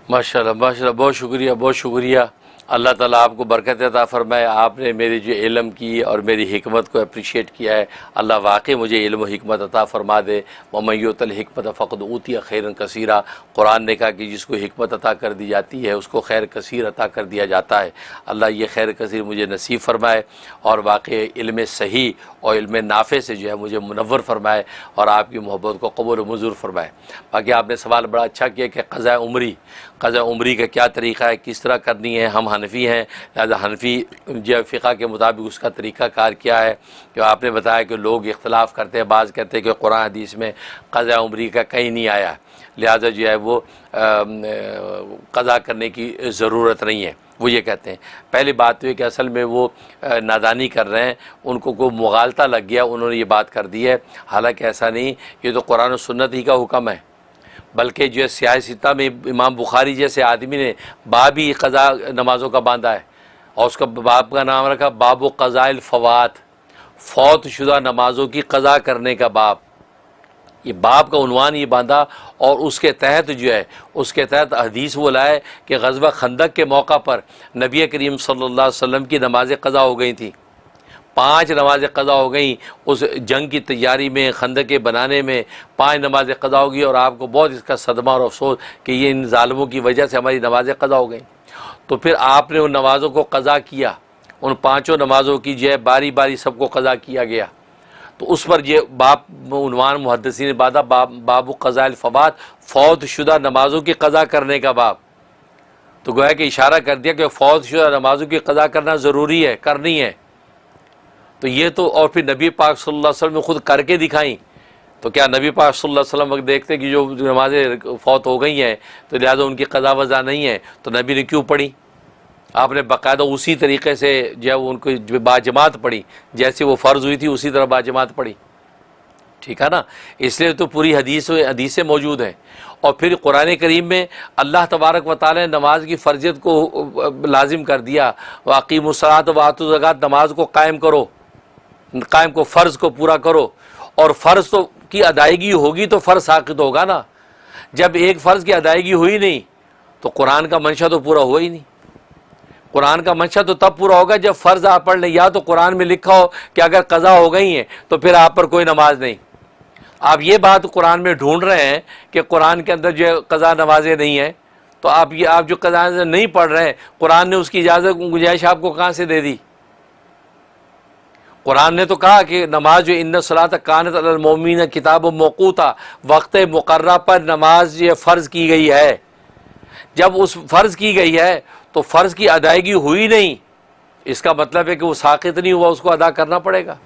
माशाल्लाह माशाल्लाह, बहुत शुक्रिया बहुत शुक्रिया। अल्लाह ताला आपको बरकत अता फ़रमाए। आपने मेरी जो इल्म की और मेरी हिकमत को अप्रिशिएट किया है, अल्लाह वाकई मुझे इल्म और हिकमत अता फ़रमा दे। वमन युतिल हिकमत फ़क़द ऊतिया खैरन कसीरा। कुरान ने कहा कि जिसको हिकमत अता कर दी जाती है उसको खैर कसीर अता कर दिया जाता है। अल्लाह ये खैर कसीर मुझे नसीब फ़रमाए और वाकई इल्म सही और इल्म नाफ़े से जो है मुझे मुनव्वर फ़रमाए और आपकी मोहब्बत को कबूल मंजूर फ़रमाए। बाकी आपने सवाल बड़ा अच्छा किया कि क़ज़ा उम्री का क्या तरीक़ा है, किस तरह करनी है। हम हनफ़ी हैं, लिहाजा हनफ़ी जो फ़िक़ा के मुताबिक उसका तरीक़ा कार क्या है। कि आपने बताया कि लोग इख्तलाफ़ करते हैं, बाज़ कहते हैं कि कुरान हदीस में क़ज़ा उम्री का कहीं नहीं आया, लिहाजा जो है वो क़ज़ा करने की ज़रूरत नहीं है। वो ये कहते हैं। पहली बात तो ये कि असल में वो नादानी कर रहे हैं, उनको कोई मुगालता लग गया, उन्होंने ये बात कर दी है। हालांकि ऐसा नहीं, ये तो कुरान और सुन्नत ही का हुक्म है। बल्कि जो है सियासिता में इमाम बुखारी जैसे आदमी ने बाब ही क़ज़ा नमाज़ों का बांधा है और उसका बाब का नाम रखा बाब क़ज़ाइल फ़वात, फ़ौत शुदा नमाज़ों की क़ज़ा करने का बाब। ये बाब का उन्वान ये बांधा और उसके तहत जो है उसके तहत हदीस वो लाए कि ग़ज़वा खंदक के मौका पर नबी करीम सल्लल्लाहु अलैहि वसल्लम की नमाज़ें क़ज़ा हो गई थी। 5 नमाज़ें क़ज़ा हो गई उस जंग की तैयारी में, खंदक के बनाने में 5 नमाज़ें क़ज़ा हो गई। और आपको बहुत इसका सदमा और अफसोस कि ये इन ज़ालिमों की वजह से हमारी नमाज़ें क़ज़ा हो गई। तो फिर आपने उन नमाज़ों को क़ज़ा किया, उन 5 नमाज़ों की जो है बारी बारी सबको क़ज़ा किया गया। तो उस पर ये बाब उन्वान मुहद्दिसीन ने बांधा बाब क़ज़ाइल फ़वात, फ़ौत शुदा नमाज़ों की क़ज़ा करने का बाब। तो गोया कि इशारा कर दिया कि फ़ौत शुदा नमाज़ों की क़ज़ा करना ज़रूरी है, करनी है। तो ये तो और फिर नबी पाक सल्लल्लाहु अलैहि वसल्लम ने खुद करके दिखाई। तो क्या नबी पाक सल्लल्लाहु अलैहि वसल्लम वक्त देखते कि जो नमाज़ें फ़ौत हो गई हैं तो लिहाजा उनकी क़ज़ा वज़ा नहीं है, तो नबी ने क्यों पढ़ी? आपने बाकायदा उसी तरीक़े से जो है उनको बाजमात पढ़ी, जैसे वो फ़र्ज़ हुई थी उसी तरह बाजमात पढ़ी, ठीक है ना। इसलिए तो पूरी हदीसें मौजूद हैं। और फिर कुरान करीम में अल्लाह तबारक व तआला ने नमाज की फ़र्जियत को लाजिम कर दिया। वाक़ीमुस्सलात व आतू ज़कात, नमाज को कायम करो, कायम को फ़र्ज़ को पूरा करो। और फ़र्ज़ तो की अदायगी होगी तो फ़र्ज़ साक़ित होगा ना। जब एक फ़र्ज़ की अदायगी हुई नहीं तो कुरान का मंशा तो पूरा हुआ ही नहीं। कुरान का मंशा तो तब पूरा होगा जब फ़र्ज़ आप पढ़ लें। या तो कुरान में लिखा हो कि अगर क़ज़ा हो गई हैं तो फिर आप पर कोई नमाज नहीं। आप ये बात कुरान में ढूंढ रहे हैं कि कुरान के अंदर जो क़ज़ा नमाजें नहीं हैं, तो आप जो क़ज़ा नहीं पढ़ रहे हैं, कुरान ने उसकी इजाज़त गुंजाइश आपको कहाँ से दे दी? कुरान ने तो कहा कि नमाज जो इन्ना सलात कानत अलल मोमिनीन किताब मौक़ूता, वक्त मुक़र्रर पर नमाज ये फ़र्ज़ की गई है। जब उस फ़र्ज़ की गई है तो फ़र्ज़ की अदायगी हुई नहीं, इसका मतलब है कि वो साक़ित नहीं हुआ, उसको अदा करना पड़ेगा।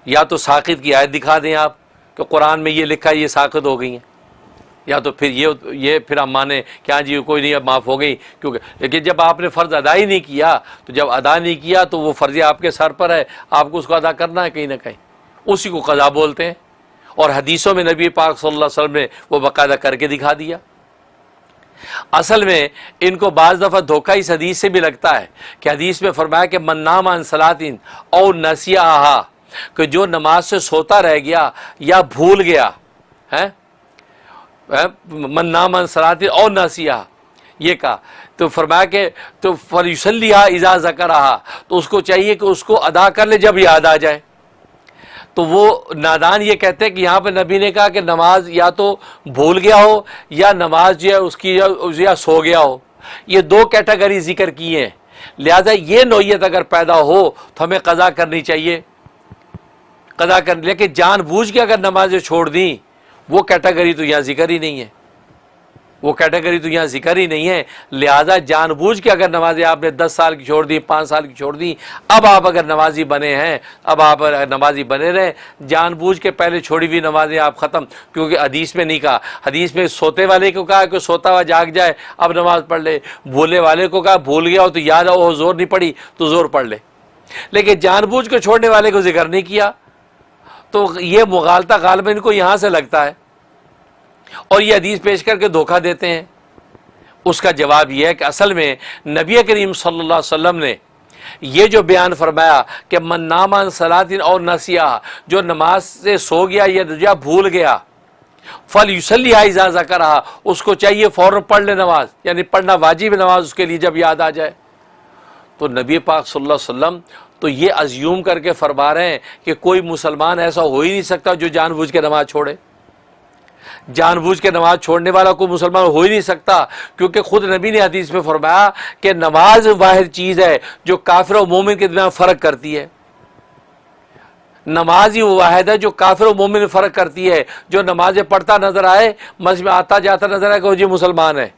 या तो साक़ित की आयत दिखा दें आप कि कुरान में ये लिखा है ये साक़ित हो गई हैं, या तो फिर ये फिर हम माने कि हाँ जी कोई नहीं अब माफ़ हो गई। क्योंकि लेकिन जब आपने फ़र्ज़ अदा ही नहीं किया, तो जब अदा नहीं किया तो वो फ़र्ज़ आपके सर पर है, आपको उसको अदा करना है कहीं ना कहीं, उसी को क़ज़ा बोलते हैं। और हदीसों में नबी पाक सल्लल्लाहु अलैहि वसल्लम ने वो बाकायदा करके दिखा दिया। असल में इनको बाज़ दफ़ा धोखा इस हदीस से भी लगता है कि हदीस में फरमाया कि मन नाम अन सलातिन और नसियाहा, कि जो नमाज से सोता रह गया या भूल गया है, मन नाम अन सलातिन और नसिया, ये कहा तो फरमाया कि तो फलयुसल्लिहा इज़ा ज़करहा, तो उसको चाहिए कि उसको अदा कर ले जब याद आ जाए। तो वो नादान ये कहते हैं कि यहाँ पे नबी ने कहा कि नमाज या तो भूल गया हो या नमाज जो है उसकी या सो गया हो, ये 2 कैटेगरी जिक्र की हैं। लिहाजा ये नौयत अगर पैदा हो तो हमें क़ज़ा करनी चाहिए, क़ज़ा करनी। लेकिन जानबूझ के अगर नमाजें छोड़ दी, वो कैटेगरी तो यहाँ जिक्र ही नहीं है, वो कैटेगरी तो यहाँ जिक्र ही नहीं है। लिहाजा जानबूझ के अगर नमाजें आपने 10 साल की छोड़ दी, 5 साल की छोड़ दी, अब आप अगर नमाजी बने हैं, अब आप नमाजी बने रहें, जानबूझ के पहले छोड़ी हुई नमाजें आप ख़त्म। क्योंकि हदीस में नहीं कहा, हदीस में सोते वाले को कहा कि सोता हुआ जाग जाए अब नमाज पढ़ ले, भूले वाले को कहा भूल गया हो तो याद आओ ज़ोर नहीं पड़ी तो ज़ोर पढ़ ले। लेकिन जानबूझ के छोड़ने वाले को जिक्र नहीं किया। तो ये मुगालता गालिबन इनको यहाँ से लगता है और ये हदीस पेश करके धोखा देते हैं। उसका जवाब यह है कि असल में नबी करीम सल्लल्लाहु अलैहि वसल्लम ने ये जो बयान फरमाया कि मन नाम अन सलातिन और नसिया, जो नमाज से सो गया या भूल गया, फल युसल्ली इज़ा ज़करहा, उसको चाहिए फ़ौरन पढ़ ले नमाज, यानी पढ़ना वाजिब नमाज उसके लिए जब याद आ जाए। तो नबी पाक सल्लल्लाहु अलैहि वसल्लम तो ये अज्यूम करके फरमा रहे हैं कि कोई मुसलमान ऐसा हो ही नहीं सकता जो जानबूझ के नमाज छोड़े। जानबूझ के नमाज छोड़ने वाला कोई मुसलमान हो ही नहीं सकता, क्योंकि खुद नबी ने हदीस में फरमाया कि नमाज वाहिद चीज़ है जो काफिर और मोमिन के दरमियान फ़र्क करती है। नमाज ही वाहिद है जो काफिर और मोमिन में फ़र्क करती है। जो नमाज़ें पढ़ता नजर आए, मस्जिद में आता जाता नजर आए कि वो जी मुसलमान है,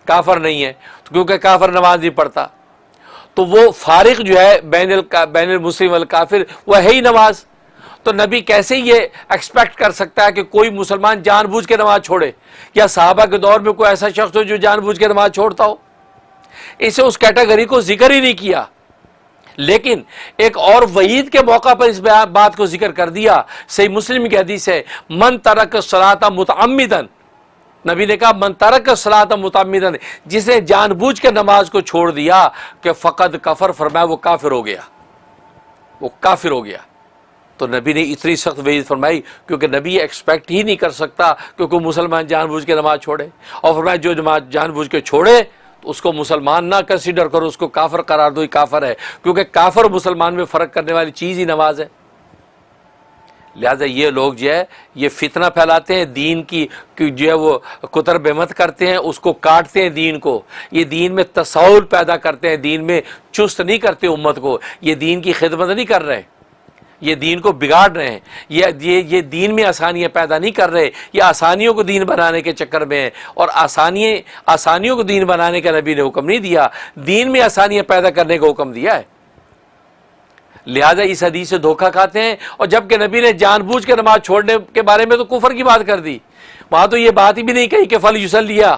काफिर नहीं है, तो क्योंकि काफिर नमाज नहीं पढ़ता, तो वो फारिक जो है बैनुल मुस्लिम वल काफिर वह है ही नमाज। तो नबी कैसे ये एक्सपेक्ट कर सकता है कि कोई मुसलमान जानबूझ के नमाज छोड़े, या साहबा के दौर में कोई ऐसा शख्स हो जो जानबूझ के नमाज छोड़ता हो। इसे उस कैटेगरी को जिक्र ही नहीं किया, लेकिन एक और वईद के मौका पर इस बात को जिक्र कर दिया। सही मुस्लिम की हदीस है, मन तरक सलाता मुतअम्मिदन, नबी ने कहा मन तरक सलाता मुतअम्मिदन, जिसने जानबूझ के नमाज को छोड़ दिया कि फ़क़द कफर, फरमाया वो काफिर हो गया, वो काफिर हो गया। तो नबी ने इतनी सख्त वईद फरमाई, क्योंकि नबी एक्सपेक्ट ही नहीं कर सकता कि कोई मुसलमान जानबूझ के नमाज छोड़े, और फरमाया जो नमाज जानबूझ के छोड़े तो उसको मुसलमान ना कंसीडर करो, उसको काफिर करार दो, ही काफिर है, क्योंकि काफिर और मुसलमान में फ़र्क करने वाली चीज़ ही नमाज है। लिहाजा ये लोग जो है ये फितना फैलाते हैं, दीन की जो है वो कुतर बेमत करते हैं, उसको काटते हैं दीन को, ये दीन में तसाउल पैदा करते हैं, दीन में चुस्त नहीं करते उम्मत को, ये दीन की खिदमत नहीं कर रहे, ये दीन को बिगाड़ रहे हैं, ये दीन में आसानियाँ पैदा नहीं कर रहे, ये आसानियों को दीन बनाने के चक्कर में है। और आसानियों को दीन बनाने का नबी ने हुक्म नहीं दिया, दीन में आसानियाँ पैदा करने का हुक्म दिया है। लिहाजा इस हदीस से धोखा खाते हैं। और जबकि नबी ने जानबूझ के नमाज छोड़ने के बारे में तो कुफर की बात कर दी, वहाँ तो ये बात ही भी नहीं कही कि फल युसल लिया,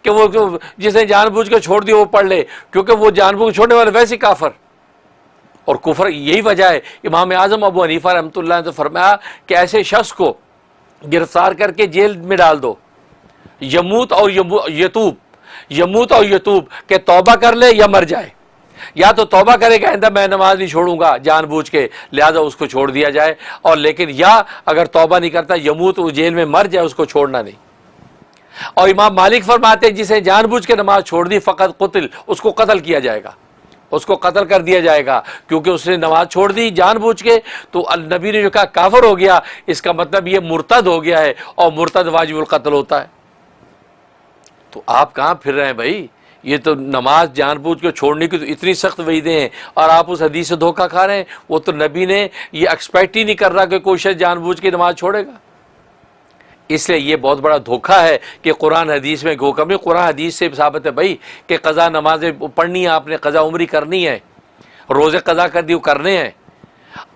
कि वो जिसने जानबूझ के छोड़ दिया वो पढ़ ले, क्योंकि वो जानबूझ छोड़ने वाले वैसे काफर और कुफर। यही वजह है इमाम आज़म अबू हनीफा रहमतुल्लाह ने तो फरमाया कि ऐसे शख्स को गिरफ्तार करके जेल में डाल दो, यमूत और यतूब के तौबा कर ले या मर जाए, या तो तौबा करे कहता मैं नमाज नहीं छोड़ूंगा जानबूझ के, लिहाजा उसको छोड़ दिया जाए, और लेकिन या अगर तौबा नहीं करता यमूत वो जेल में मर जाए, उसको छोड़ना नहीं। और इमाम मालिक फरमाते हैं जिसे जानबूझ के नमाज छोड़ दी फ़क़त क़ुतिल, उसको कत्ल किया जाएगा, उसको कत्ल कर दिया जाएगा, क्योंकि उसने नमाज छोड़ दी जानबूझ के। तो नबी ने जो कहा काफिर हो गया, इसका मतलब ये मुर्तद हो गया है, और मुर्तद वाजिबुल कत्ल होता है। तो आप कहाँ फिर रहे हैं भाई, ये तो नमाज जानबूझ के छोड़ने की तो इतनी सख्त वईदें हैं, और आप उस हदीस से धोखा खा रहे हैं। वो तो नबी ने ये एक्सपेक्ट ही नहीं कर रहा कि कोई शख्स जानबूझ के नमाज छोड़ेगा। इसलिए ये बहुत बड़ा धोखा है कि कुरान हदीस में हुक्म नहीं, कुरान हदीस से साबित है भाई कि क़ज़ा नमाजें पढ़नी है, आपने क़ज़ा उम्री करनी है, रोज़े क़ज़ा कर दी वो करने हैं।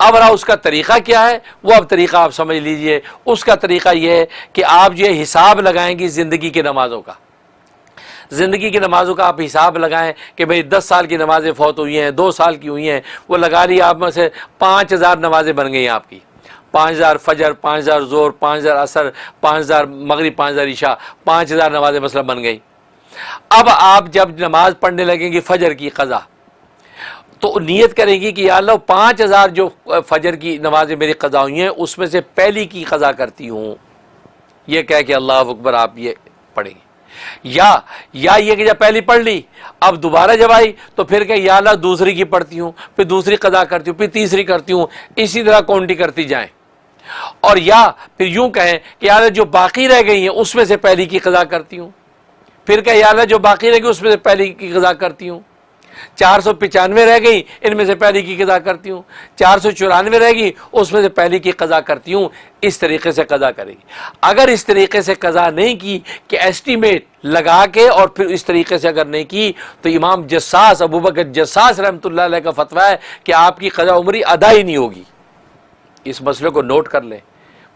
अब रहा उसका तरीक़ा क्या है, वो अब तरीक़ा आप समझ लीजिए। उसका तरीक़ा ये है कि आप जो हिसाब लगाएंगी ज़िंदगी की नमाज़ों का, ज़िंदगी की नमाज़ों का आप हिसाब लगाएं कि भाई 10 साल की नमाज़ें फौत हुई हैं, 2 साल की हुई हैं, वो लगा ली आप में से 5000 नमाज़ें बन गई आपकी, 5000 फजर, 5000 ज़ोर, 5000 असर, 5000 मगरिब, 5000 इशा, 5000 नमाज़ें मसला बन गई। अब आप जब नमाज पढ़ने लगेंगे फजर की क़ज़ा, तो नियत करेंगी कि या अल्लाह 5000 जो फजर की नमाज़ें मेरी क़ज़ा हुई हैं उसमें से पहली की क़ज़ा करती हूँ, ये कह के अल्लाह अकबर आप ये पढ़ेंगे। या ये कि जब पहली पढ़ ली, अब दोबारा जब आई तो फिर कह या अल्लाह दूसरी की पढ़ती हूँ, फिर दूसरी क़ज़ा करती हूँ, फिर तीसरी करती हूँ, इसी तरह काउंटिंग करती जाएं। और या फिर यूं कहें कि यार जो बाकी रह गई हैं उसमें से पहली की क़ज़ा करती हूँ, फिर कह यार जो बाकी रह गई उसमें से पहली की क़ज़ा करती हूँ, 495 रह गई इनमें से पहली की क़ज़ा करती हूँ, 494 रह गई उसमें से पहली की क़ज़ा करती हूँ। इस तरीके से क़ज़ा करेगी। अगर इस तरीके से क़ज़ा नहीं की कि एस्टीमेट लगा के और फिर इस तरीके से अगर नहीं की, तो इमाम जस्सास अबू बकर जस्सास रहमतुल्लाह अलैह का फतवा है कि आपकी क़ज़ा उम्री अदा ही नहीं होगी। इस मसले को नोट कर लें।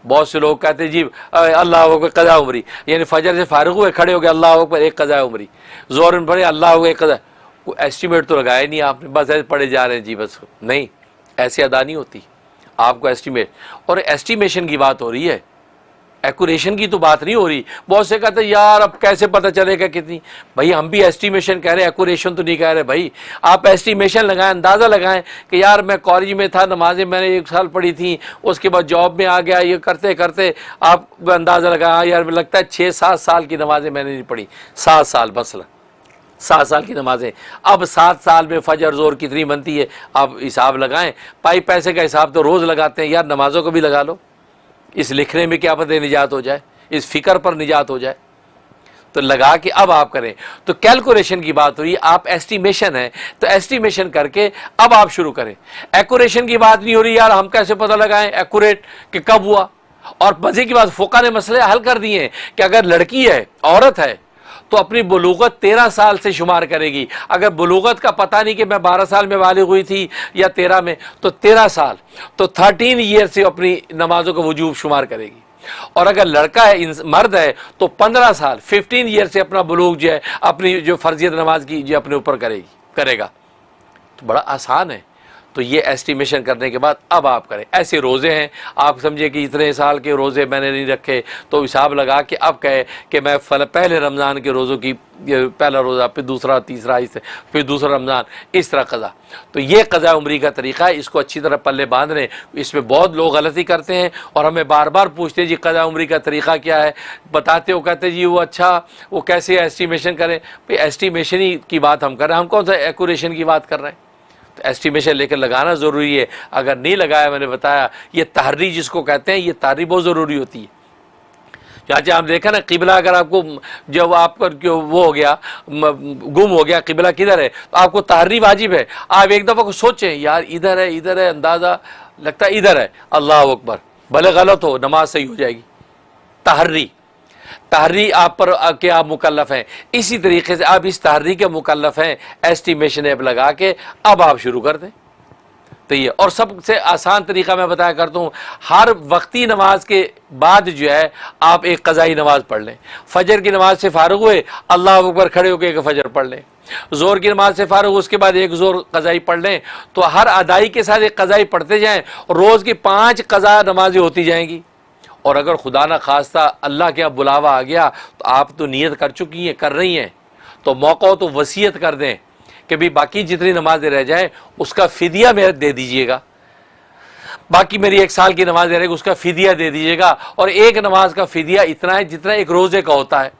बहुत से लोग कहते हैं जी अल्लाह अकबर क़ज़ा उम्री, यानी फजर से फारिग हुए खड़े हो गए अल्लाह अकबर एक क़ज़ा उम्री, ज़ोहर में पढ़े अल्लाह अकबर एक क़ज़ा, एस्टीमेट तो लगाया नहीं आपने, बस ऐसे पढ़े जा रहे हैं जी, बस नहीं, ऐसे अदा नहीं होती। आपको एस्टीमेट और एस्टीमेशन की बात हो रही है, एक्यूरेशन की तो बात नहीं हो रही। बहुत से कहते हैं यार अब कैसे पता चलेगा कितनी, भाई हम भी एस्टिमेशन कह रहे हैं, एक्यूरेशन तो नहीं कह रहे। भाई आप एस्टिमेशन लगाएं, अंदाज़ा लगाएं कि यार मैं कॉलेज में था, नमाजें मैंने 1 साल पढ़ी थी, उसके बाद जॉब में आ गया, ये करते करते आप अंदाज़ा लगाया यार लगता है 6-7 साल की नमाजें मैंने नहीं पढ़ी। 7 साल मसला 7 साल की नमाजें, अब 7 साल में फजर जोर कितनी बनती है आप हिसाब लगाएं। पाई पैसे का हिसाब तो रोज़ लगाते हैं यार, नमाज़ों को भी लगा लो, इस लिखने में क्या पता निजात हो जाए, इस फिक्र पर निजात हो जाए, तो लगा के अब आप करें। तो कैलकुलेशन की बात हुई, आप एस्टिमेशन है तो एस्टिमेशन करके अब आप शुरू करें। एक्यूरेशन की बात नहीं हो रही यार हम कैसे पता लगाएं एक्यूरेट कि कब हुआ। और मजे की बात, फ़ुक़हा ने मसले हल कर दिए हैं कि अगर लड़की है, औरत है, तो अपनी बुलूगत 13 साल से शुमार करेगी। अगर बुलूगत का पता नहीं कि मैं 12 साल में बालिग हुई थी या 13 में, तो 13 साल, तो 13 ईयर से अपनी नमाजों का वजूब शुमार करेगी। और अगर लड़का है, मर्द है, तो 15 साल 15 ईयर से अपना बुलूग जो है, अपनी जो फर्जियत नमाज की जो अपने ऊपर करेगा। तो बड़ा आसान है। तो ये एस्टिमेशन करने के बाद अब आप करें। ऐसे रोज़े हैं, आप समझे कि इतने साल के रोज़े मैंने नहीं रखे, तो हिसाब लगा कि अब कहे कि मैं पहले रमज़ान के रोज़ों की पहला रोज़ा, फिर दूसरा, तीसरा, इससे फिर दूसरा रमज़ान, इस तरह क़ज़ा। तो ये क़ज़ा उम्री का तरीक़ा है, इसको अच्छी तरह पल्ले बांध लें। इसमें बहुत लोग गलती करते हैं और हमें बार बार पूछते हैं जी क़ज़ा उम्री का तरीक़ा क्या है, बताते हो, कहते जी वो अच्छा वो कैसे एस्टिमेशन करें। भाई एस्टिमेशन ही की बात हम कर रहे हैं, हम कौन सा एक्यूरेशन की बात कर रहे हैं। एस्टिमेशन लेकर लगाना ज़रूरी है। अगर नहीं लगाया, मैंने बताया ये तहरी जिसको कहते हैं, ये तहरी बहुत ज़रूरी होती है। चाचा आप देखा ना, किबला अगर आपको जब आपका वो हो गया, गुम हो गया किबला किधर है, तो आपको तहरी वाजिब है। आप एक दफ़ा को सोचें यार इधर है, अंदाज़ा लगता है इधर है, अल्लाह अकबर, भले गलत हो नमाज सही हो जाएगी। तहरी आप पर के आप मुकल्लफ हैं। इसी तरीके से आप इस तहरी के मुकल्लफ हैं, एस्टिमेशन ऐप लगा के अब आप शुरू कर दें। तो ये, और सबसे आसान तरीका मैं बताया करता हूँ, हर वक्ती नमाज के बाद जो है आप एक क़ज़ाई नमाज पढ़ लें। फजर की नमाज से फारुग हुए, अल्लाह अकबर खड़े होकर एक फजर पढ़ लें। ज़ोर की नमाज से फारुग, उसके बाद एक ज़ोर क़ज़ाई पढ़ लें। तो हर अदाई के साथ एक क़ज़ाई पढ़ते जाएँ, रोज़ की 5 क़ज़ा नमाजें होती जाएंगी। और अगर खुदा ना खास्ता अल्लाह के अब बुलावा आ गया, तो आप तो नियत कर चुकी हैं, कर रही हैं, तो मौका हो तो वसीयत कर दें कि भी बाकी जितनी नमाजें रह जाएं उसका फ़िदिया मेरे दे दीजिएगा। बाकी मेरी 1 साल की नमाज रहेगी, उसका फ़िदिया दे दीजिएगा। और एक नमाज का फ़िदिया इतना है जितना एक रोज़े का होता है।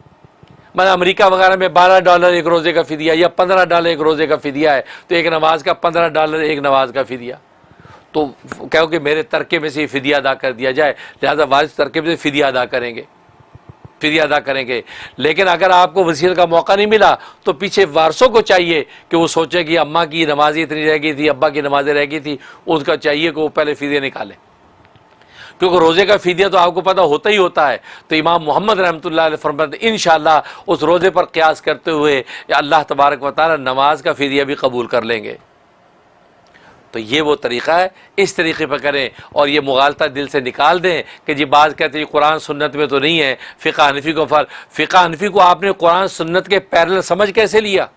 मतलब अमेरिका वगैरह में $12 एक रोज़े का फ़िदिया या $15 एक रोज़े का फ़िदिया है, तो एक नमाज का $15 एक नमाज का फ़िदिया। तो कहो कि मेरे तरके में से फ़िदिया अदा कर दिया जाए, लिहाजा वारिस तरके में से फ़िदिया अदा करेंगे। लेकिन अगर आपको वसीयत का मौका नहीं मिला, तो पीछे वारसों को चाहिए कि वो सोचे कि अम्मा की नमाज़ें इतनी रह गई थी, अब्बा की नमाज़ें रह गई थी, उसका चाहिए कि वो पहले फ़िदिया निकालें, क्योंकि रोज़े का फ़िदिया तो आपको पता होता ही होता है। तो इमाम मोहम्मद रहमतुल्लाह अलैह फरमाते हैं इंशाअल्लाह उस रोज़े पर क़यास करते हुए अल्लाह तबारक व तआला नमाज का फ़िदिया भी कबूल कर लेंगे। तो ये वो तरीक़ा है, इस तरीक़े पर करें। और ये मुगालता दिल से निकाल दें कि जी बाज़ कहते हैं कुरान सुन्नत में तो नहीं है, फ़िक़्ह हनफ़ी को फ़िक़्ह हनफ़ी को आपने कुरान सुन्नत के पैरेलल समझ कैसे लिया।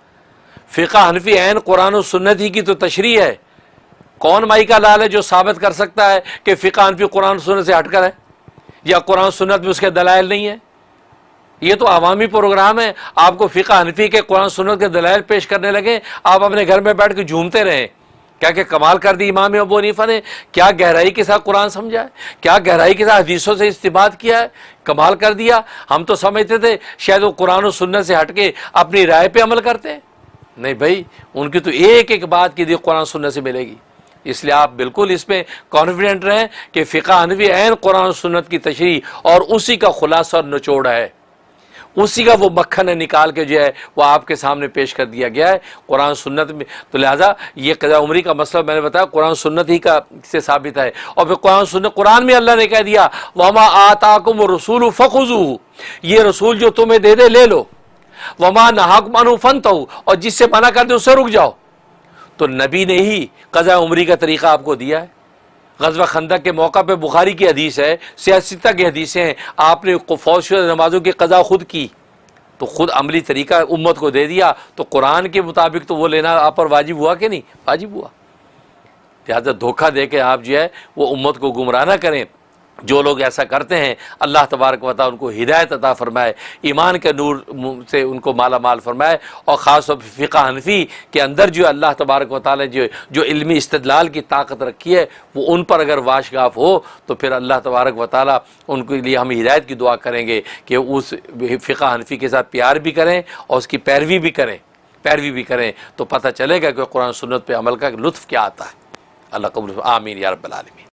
फ़िक़्ह हनफ़ी ऐन कुरान और सुन्नत ही की तो तशरीह है। कौन माई का लाल है जो साबित कर सकता है कि फ़िक़्ह हनफ़ी कुरान सुन्नत से हटकर है या कुरान सुन्नत में उसके दलाइल नहीं है। ये तो अवामी प्रोग्राम है। आपको फ़िक़्ह हनफ़ी के कुरान सुन्नत के दलाइल पेश करने लगे, आप अपने घर में बैठ के झूमते रहें। क्या क्या कमाल कर दी इमाम अबू हनीफा ने, क्या गहराई के साथ कुरान समझा है, क्या गहराई के साथ हदीसों से इस्तिबात किया है, कमाल कर दिया। हम तो समझते थे शायद वो कुरान और सुन्नत से हटके अपनी राय पे अमल करते हैं। नहीं भाई, उनकी तो एक एक बात की दी कुरान सुन्नत से मिलेगी। इसलिए आप बिल्कुल इसमें कॉन्फिडेंट रहें कि फ़िक़्ह हनफ़ी ऐन कुरान और सुन्नत की तशरीह और उसी का खुलासा और निचोड़ है, उसी का वो मक्खन है निकाल के जो है वो आपके सामने पेश कर दिया गया है कुरान सुन्नत में। तो लिहाजा ये क़ज़ा उम्री का मसला मैंने बताया कुरान सुन्नत ही का से साबित है। और फिर कुरान सुन्नत, कुरान में अल्लाह ने कह दिया वमा आताकुम रसूल फ़ख़ुज़ूहु, ये रसूल जो तुम्हें दे दे ले लो, वमा नहाकुम अन्हु फ़न्तहू, और जिससे मना कर दे उससे रुक जाओ। तो नबी ने ही क़ज़ा उम्री का तरीक़ा आपको दिया है। ग़ज़वा खंदक के मौका पे बुखारी की हदीस है, सियासता की हदीसें हैं, आपने फ़ौज नमाज़ों की क़ज़ा खुद की, तो खुद अमली तरीका उम्मत को दे दिया। तो कुरान के मुताबिक तो वो लेना आप पर वाजिब हुआ कि नहीं, वाजिब हुआ। लिहाजा धोखा दे के आप जो है वो उम्मत को गुमराह ना करें। जो लोग ऐसा करते हैं अल्लाह तबारक व तआला उनको हिदायत अता फ़रमाए, ईमान के नूर से उनको माला माल फरमाए। और ख़ास तौर पर फ़िक़्ह हनफ़ी के अंदर जो अल्लाह तबारक व तआला ने जो इल्मी इस्तिदलाल की ताकत रखी है वो उन पर अगर वाशगाफ हो तो फिर अल्लाह तबारक व तआला उनके लिए हम हिदायत की दुआ करेंगे कि उस फ़िक़्ह हनफ़ी के साथ प्यार भी करें और उसकी पैरवी भी करें तो पता चलेगा कि कुरान सुन्नत पर अमल का लुत्फ़ क्या आता है। अल्लाह कबूल। आमीन या रब्बल आलमीन।